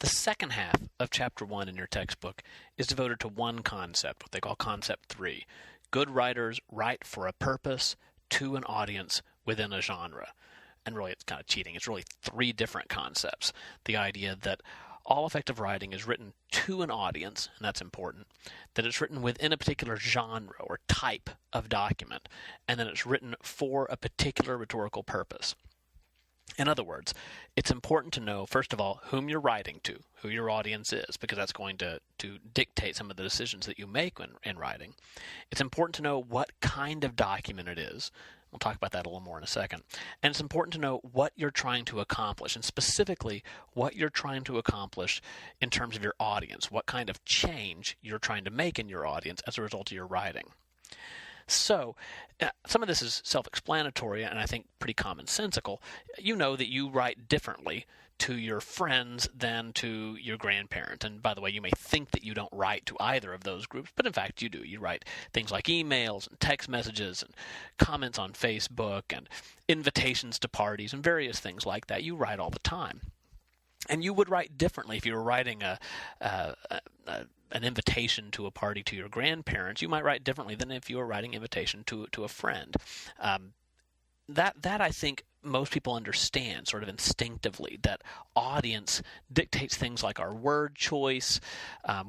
The second half of Chapter 1 in your textbook is devoted to one concept, what they call Concept 3. Good writers write for a purpose to an audience within a genre. And really, it's kind of cheating. It's really three different concepts. The idea that all effective writing is written to an audience, and that's important, that it's written within a particular genre or type of document, and that it's written for a particular rhetorical purpose. In other words, it's important to know, first of all, whom you're writing to, who your audience is, because that's going to dictate some of the decisions that you make in writing. It's important to know what kind of document it is. We'll talk about that a little more in a second. And it's important to know what you're trying to accomplish, and specifically what you're trying to accomplish in terms of your audience, what kind of change you're trying to make in your audience as a result of your writing. So, some of this is self-explanatory and I think pretty commonsensical. You know that you write differently to your friends than to your grandparents. And by the way, you may think that you don't write to either of those groups, but in fact you do. You write things like emails and text messages and comments on Facebook and invitations to parties and various things like that. You write all the time. And you would write differently if you were writing an invitation to a party to your grandparents. You might write differently than if you were writing invitation to a friend. That I think most people understand sort of instinctively, that audience dictates things like our word choice,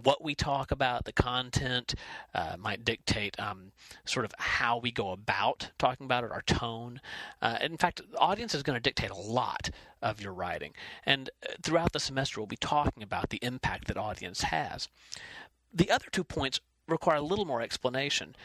what we talk about, the content, might dictate sort of how we go about talking about it, our tone. In fact, the audience is going to dictate a lot of your writing. And throughout the semester, we'll be talking about the impact that audience has. The other 2 points require a little more explanation.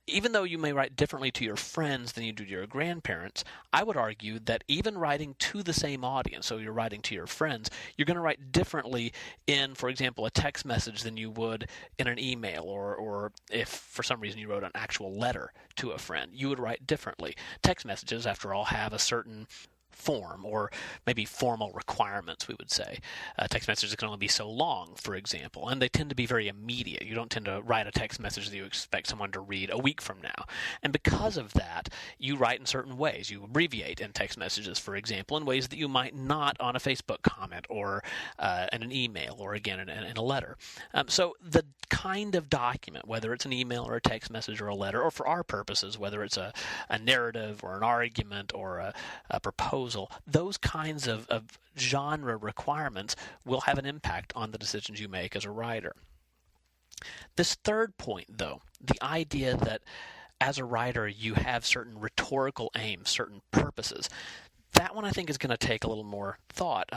Even though you may write differently to your friends than you do to your grandparents, I would argue that even writing to the same audience, so you're writing to your friends, you're going to write differently in, for example, a text message than you would in an email, or if for some reason you wrote an actual letter to a friend, you would write differently. Text messages, after all, have a certain form, or maybe formal requirements, we would say. Text messages can only be so long, for example, and they tend to be very immediate. You don't tend to write a text message that you expect someone to read a week from now. And because of that, you write in certain ways. You abbreviate in text messages, for example, in ways that you might not on a Facebook comment, or in an email, or again in a letter. So the kind of document, whether it's an email or a text message or a letter, or for our purposes, whether it's a narrative or an argument or a proposal, those kinds of genre requirements will have an impact on the decisions you make as a writer. This third point, though, the idea that as a writer you have certain rhetorical aims, certain purposes, that one I think is going to take a little more thought.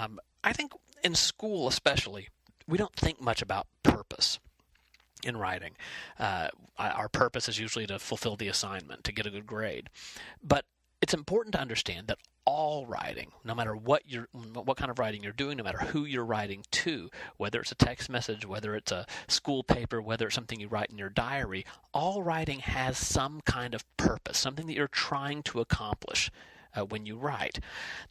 I think in school especially, we don't think much about purpose in writing. Our purpose is usually to fulfill the assignment, to get a good grade. But it's important to understand that all writing, no matter what kind of writing you're doing, no matter who you're writing to, whether it's a text message, whether it's a school paper, whether it's something you write in your diary, all writing has some kind of purpose, something that you're trying to accomplish when you write.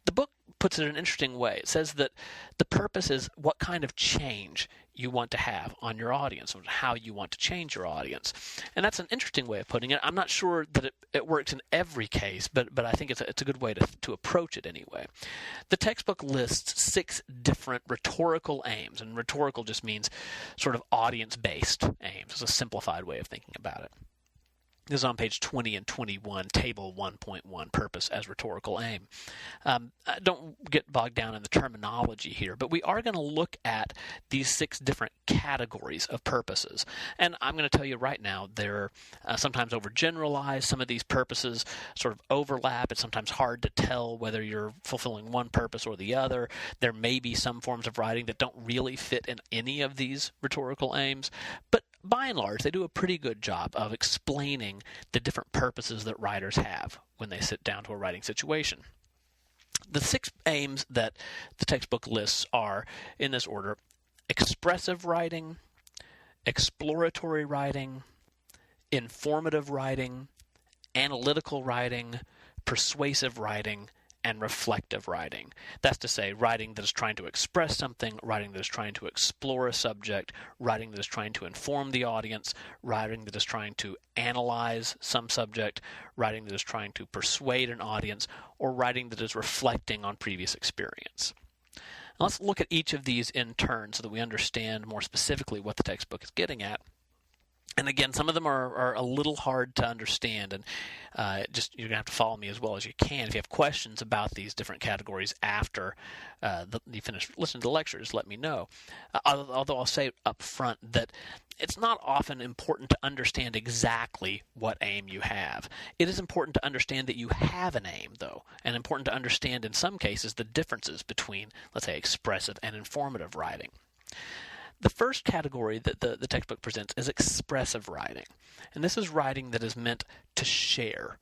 The book puts it in an interesting way. It says that the purpose is what kind of change you want to have on your audience, or how you want to change your audience. And that's an interesting way of putting it. I'm not sure that it works in every case, but I think it's a good way to approach it anyway. The textbook lists 6 different rhetorical aims, and rhetorical just means sort of audience-based aims. It's a simplified way of thinking about it. This is on page 20 and 21, table 1.1, purpose as rhetorical aim. Don't get bogged down in the terminology here, but we are going to look at these 6 different categories of purposes. And I'm going to tell you right now, they're sometimes overgeneralized. Some of these purposes sort of overlap. It's sometimes hard to tell whether you're fulfilling one purpose or the other. There may be some forms of writing that don't really fit in any of these rhetorical aims, but by and large, they do a pretty good job of explaining the different purposes that writers have when they sit down to a writing situation. The 6 aims that the textbook lists are, in this order: expressive writing, exploratory writing, informative writing, analytical writing, persuasive writing, and reflective writing. That's to say, writing that is trying to express something, writing that is trying to explore a subject, writing that is trying to inform the audience, writing that is trying to analyze some subject, writing that is trying to persuade an audience, or writing that is reflecting on previous experience. Now let's look at each of these in turn so that we understand more specifically what the textbook is getting at. And again, some of them are a little hard to understand, and just you're going to have to follow me as well as you can. If you have questions about these different categories after you finish listening to the lecture, just let me know. Although I'll say up front that it's not often important to understand exactly what aim you have. It is important to understand that you have an aim, though, and important to understand in some cases the differences between, let's say, expressive and informative writing. The first category that the textbook presents is expressive writing. And this is writing that is meant to share.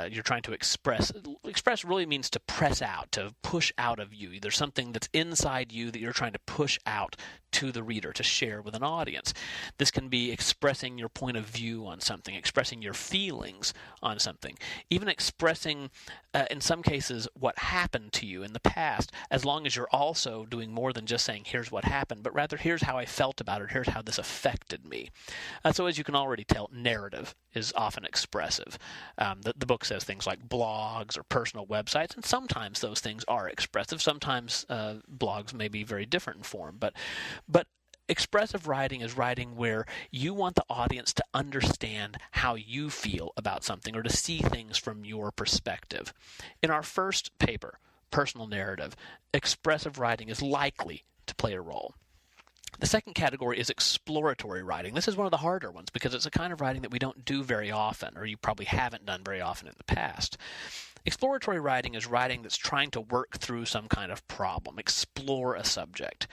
You're trying to express. Express really means to press out, to push out of you. There's something that's inside you that you're trying to push out to the reader, to share with an audience. This can be expressing your point of view on something, expressing your feelings on something, even expressing, in some cases, what happened to you in the past, as long as you're also doing more than just saying, here's what happened, but rather, here's how I felt about it, here's how this affected me. So as you can already tell, narrative is often expressive. The book says things like blogs or personal websites, and sometimes those things are expressive. Sometimes blogs may be very different in form, but expressive writing is writing where you want the audience to understand how you feel about something or to see things from your perspective. In our first paper, Personal Narrative, expressive writing is likely to play a role. The second category is exploratory writing. This is one of the harder ones because it's a kind of writing that we don't do very often, or you probably haven't done very often in the past. Exploratory writing is writing that's trying to work through some kind of problem, explore a subject.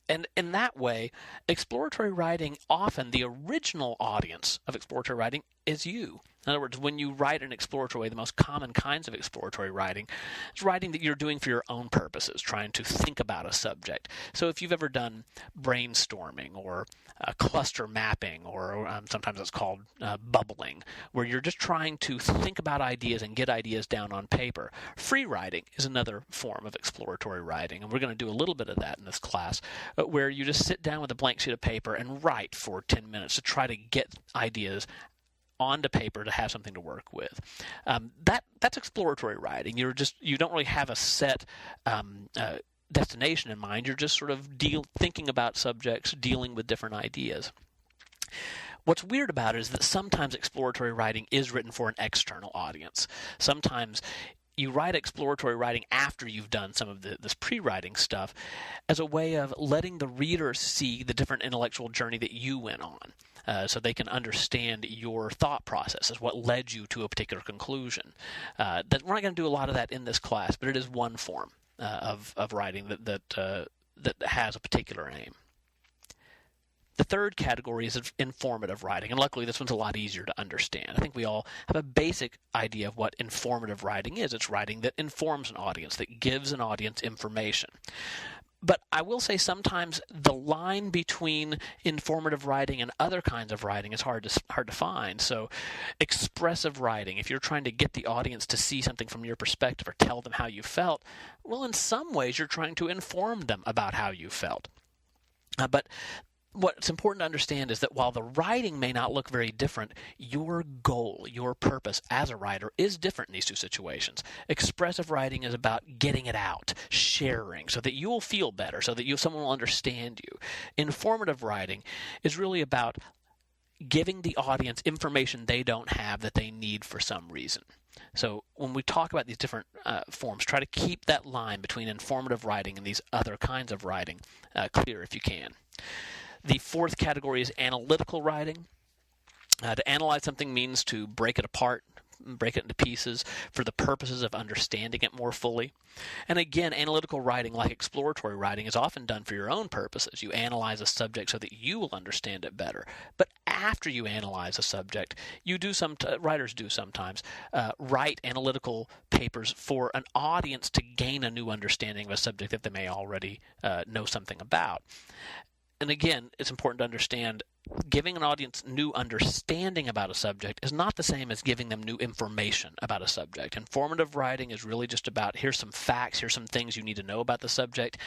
And in that way, exploratory writing, often the original audience of exploratory writing is you. In other words, when you write in exploratory way, the most common kinds of exploratory writing is writing that you're doing for your own purposes, trying to think about a subject. So if you've ever done brainstorming or cluster mapping, or sometimes it's called bubbling, where you're just trying to think about ideas and get ideas down on paper. Free writing is another form of exploratory writing, and we're going to do a little bit of that in this class, where you just sit down with a blank sheet of paper and write for 10 minutes to try to get ideas onto paper to have something to work with. That's exploratory writing. You don't really have a set destination in mind. You're just sort of thinking about subjects, dealing with different ideas. What's weird about it is that sometimes exploratory writing is written for an external audience. Sometimes you write exploratory writing after you've done some of this pre-writing stuff as a way of letting the reader see the different intellectual journey that you went on, so they can understand your thought processes, what led you to a particular conclusion. We're not going to do a lot of that in this class, but it is one form of writing that has a particular aim. The third category is informative writing, and luckily this one's a lot easier to understand. I think we all have a basic idea of what informative writing is. It's writing that informs an audience, that gives an audience information. But I will say sometimes the line between informative writing and other kinds of writing is hard to find. So expressive writing, if you're trying to get the audience to see something from your perspective or tell them how you felt, well, in some ways you're trying to inform them about how you felt. But what's important to understand is that while the writing may not look very different, your goal, your purpose as a writer is different in these two situations. Expressive writing is about getting it out, sharing, so that you'll feel better, so that someone will understand you. Informative writing is really about giving the audience information they don't have that they need for some reason. So when we talk about these different forms, try to keep that line between informative writing and these other kinds of writing clear if you can. The fourth category is analytical writing. To analyze something means to break it apart, break it into pieces for the purposes of understanding it more fully. And again, analytical writing, like exploratory writing, is often done for your own purposes. You analyze a subject so that you will understand it better. But after you analyze a subject, writers do sometimes write analytical papers for an audience to gain a new understanding of a subject that they may already know something about. And again, it's important to understand giving an audience new understanding about a subject is not the same as giving them new information about a subject. Informative writing is really just about, here's some facts, here's some things you need to know about the subject.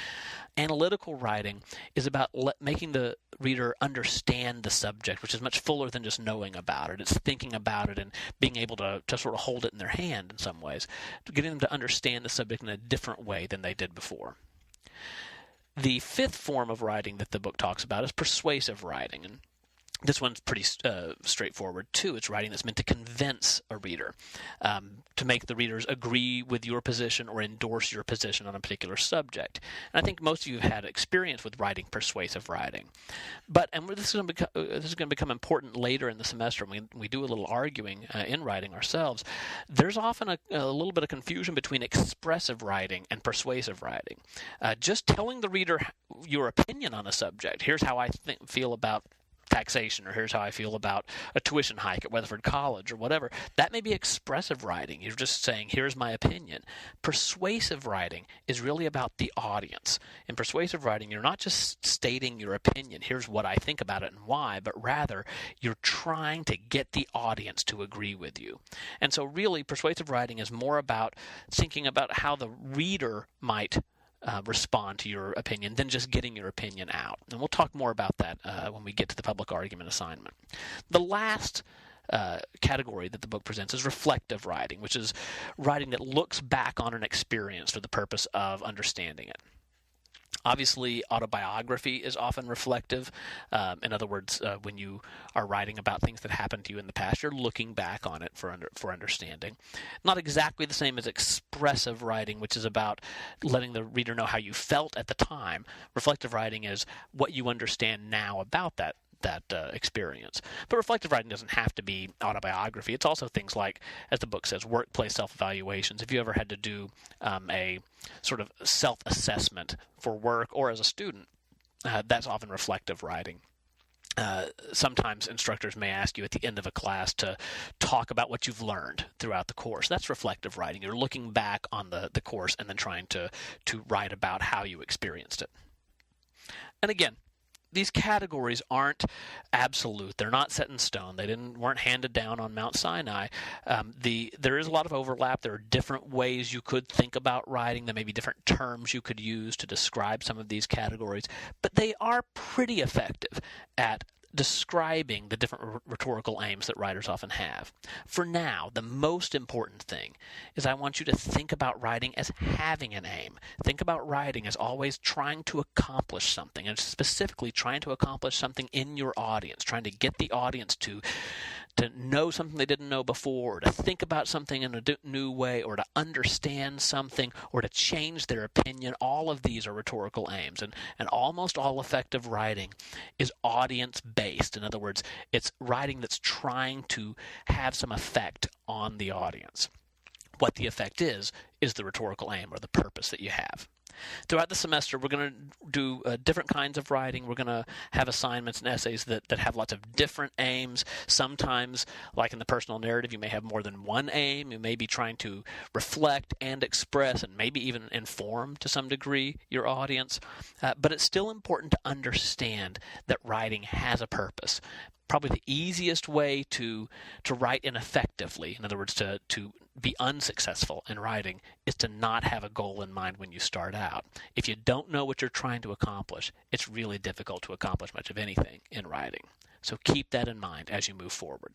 Analytical writing is about making the reader understand the subject, which is much fuller than just knowing about it. It's thinking about it and being able to sort of hold it in their hand in some ways, getting them to understand the subject in a different way than they did before. The fifth form of writing that the book talks about is persuasive writing, and this one's pretty straightforward, too. It's writing that's meant to convince a reader, to make the readers agree with your position or endorse your position on a particular subject. And I think most of you have had experience with writing persuasive writing. And this is going to become important later in the semester when we do a little arguing in writing ourselves. There's often a little bit of confusion between expressive writing and persuasive writing. Just telling the reader your opinion on a subject, here's how I feel about taxation, or here's how I feel about a tuition hike at Weatherford College, or whatever. That may be expressive writing. You're just saying, here's my opinion. Persuasive writing is really about the audience. In persuasive writing, you're not just stating your opinion, here's what I think about it and why, but rather you're trying to get the audience to agree with you. And so really, persuasive writing is more about thinking about how the reader might respond to your opinion than just getting your opinion out. And we'll talk more about that when we get to the public argument assignment. The last category that the book presents is reflective writing, which is writing that looks back on an experience for the purpose of understanding it. Obviously, autobiography is often reflective. In other words, when you are writing about things that happened to you in the past, you're looking back on it for understanding. Not exactly the same as expressive writing, which is about letting the reader know how you felt at the time. Reflective writing is what you understand now about that experience. But reflective writing doesn't have to be autobiography. It's also things like, as the book says, workplace self-evaluations. If you ever had to do a sort of self-assessment for work or as a student, that's often reflective writing. Sometimes instructors may ask you at the end of a class to talk about what you've learned throughout the course. That's reflective writing. You're looking back on the course and then trying to write about how you experienced it. And again, these categories aren't absolute. They're not set in stone. They weren't handed down on Mount Sinai. There is a lot of overlap. There are different ways you could think about writing. There may be different terms you could use to describe some of these categories, but they are pretty effective at describing the different rhetorical aims that writers often have. For now, the most important thing is I want you to think about writing as having an aim. Think about writing as always trying to accomplish something, and specifically trying to accomplish something in your audience, trying to get the audience to know something they didn't know before, or to think about something in a new way, or to understand something, or to change their opinion. All of these are rhetorical aims, and almost all effective writing is audience-based. In other words, it's writing that's trying to have some effect on the audience. What the effect is the rhetorical aim or the purpose that you have. Throughout the semester, we're going to do different kinds of writing. We're going to have assignments and essays that have lots of different aims. Sometimes, like in the personal narrative, you may have more than one aim. You may be trying to reflect and express and maybe even inform to some degree your audience. But it's still important to understand that writing has a purpose. Probably the easiest way to write ineffectively, in other words, to be unsuccessful in writing, is to not have a goal in mind when you start out. If you don't know what you're trying to accomplish, it's really difficult to accomplish much of anything in writing. So keep that in mind as you move forward.